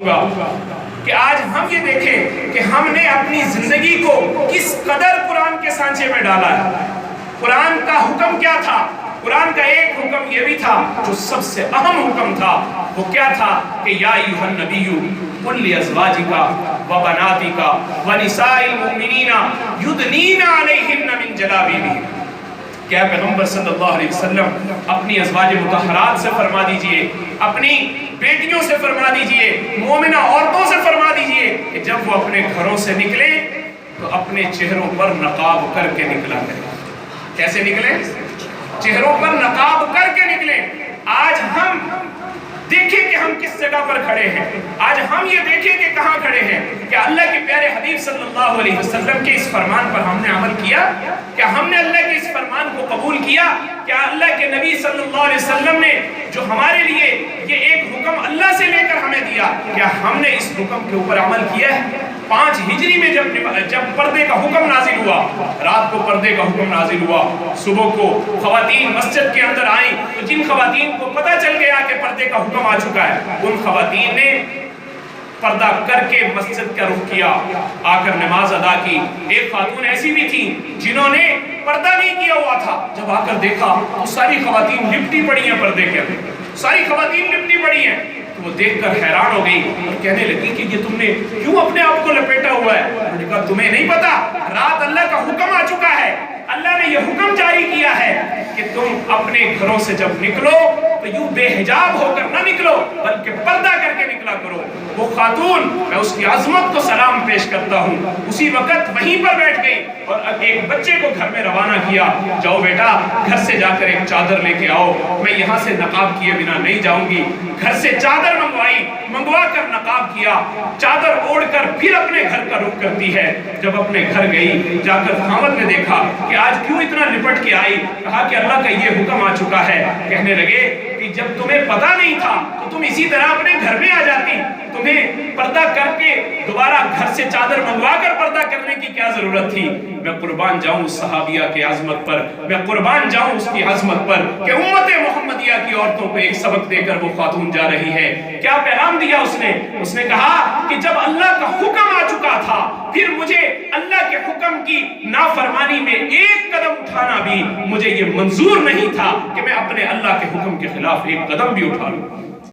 کہ آج ہم یہ دیکھیں کہ ہم نے اپنی زندگی کو کس قدر قرآن کے سانچے میں ڈالا ہے۔ قرآن کا حکم کیا تھا؟ قرآن کا ایک حکم یہ بھی تھا جو سب سے اہم حکم تھا، وہ کیا تھا کہ یا ایھا النبی قل لازواجک وبناتک ونساء المؤمنین یدنین علیہن من جلابیبہن، کہ اے پیغمبر صلی اللہ علیہ وسلم اپنی ازواج مطہرات سے فرما دیجئے، اپنی بیٹیوں سے فرما دیجئے، مومنہ عورتوں سے فرما دیجئے کہ جب وہ اپنے گھروں سے نکلیں تو اپنے چہروں پر نقاب کر کے نکلا کریں۔ کیسے نکلیں؟ چہروں پر نقاب کر کے نکلیں۔ آج ہم دیکھیں کہ ہم کس جگہ پر کھڑے ہیں، آج ہم یہ دیکھیں کہ کہاں کھڑے ہیں۔ کیا اللہ کے پیارے حبیب صلی اللہ علیہ وسلم کے اس فرمان پر ہم نے عمل کیا؟ کیا ہم نے اللہ کے اس فرمان کو قبول کیا؟ کیا اللہ کے نبی صلی اللہ علیہ وسلم نے جو ہمارے لیے یہ ایک حکم اللہ سے لے کر ہمیں دیا، کیا ہم نے اس حکم کے اوپر عمل کیا ہے؟ 5 ہجری میں جب پردے کا حکم نازل ہوا، رات کو پردے کا حکم نازل ہوا، صبح کو خواتین مسجد کے اندر آئیں تو جن خواتین کو پتہ چل گیا کہ پردے کا حکم آ چکا ہے، ان خواتین نے پردہ کر کے مسجد کا رخ کیا، آ کر نماز ادا کی۔ ایک خاتون ایسی بھی تھی جنہوں نے پردہ نہیں کیا ہوا تھا، جب آ کر دیکھا تو ساری خواتین لپٹی پڑی ہیں پردے کے اندر، ساری خواتین لپٹی پڑی ہیں۔ وہ دیکھ کر حیران ہو گئی اور کہنے لگی کہ یہ تم نے کیوں اپنے آپ کو لپیٹا ہوا ہے؟ انہوں نے کہا تمہیں نہیں پتا، رات اللہ کا حکم آ چکا ہے، اللہ نے یہ حکم جاری کیا ہے کہ تم اپنے گھروں سے جب نکلو تو یوں بے حجاب ہو کر نہ نکلو بلکہ پردہ کر کے نکلا کرو۔ وہ خاتون، میں اس کی عظمت کو سلام پیش کرتا ہوں، اسی وقت وہیں پر بیٹھ گئی اور ایک بچے کو گھر میں روانہ کیا، جاؤ بیٹا گھر سے جا کر ایک چادر لے کے آؤ، میں یہاں سے نقاب کیے بنا نہیں جاؤں گی۔ گھر سے چادر منگوا کر نقاب کیا، چادر اوڑھ کر پھر اپنے گھر کا رخ کرتی ہے۔ جب اپنے گھر گئی، جا کر خاوند نے دیکھا کہ آج کیوں اتنا لپٹ کے آئی، کہا کہ اللہ کا یہ حکم آ چکا ہے۔ کہنے لگے کہ جب تمہیں پتہ نہیں تھا تو تم اسی طرح اپنے گھر میں آ جاتی، تمہیں پردہ کر کے دوبارہ گھر سے چادر منگوا کر پردہ کرنے کی کیا ضرورت تھی؟ میں قربان جاؤں اس صحابیہ کی عظمت پر، میں قربان جاؤں اس کی عظمت پر کہ امت محمدیہ کی عورتوں کو ایک سبق دے کر وہ خاتون جا رہی ہے۔ کیا پیغام دیا اس نے کہا کہ جب اللہ کا حکم آ چکا تھا پھر مجھے اللہ کے حکم کی نافرمانی میں ایک قدم اٹھانا بھی مجھے یہ منظور نہیں تھا کہ میں اپنے اللہ کے حکم کے خلاف ایک قدم بھی اٹھا لوں۔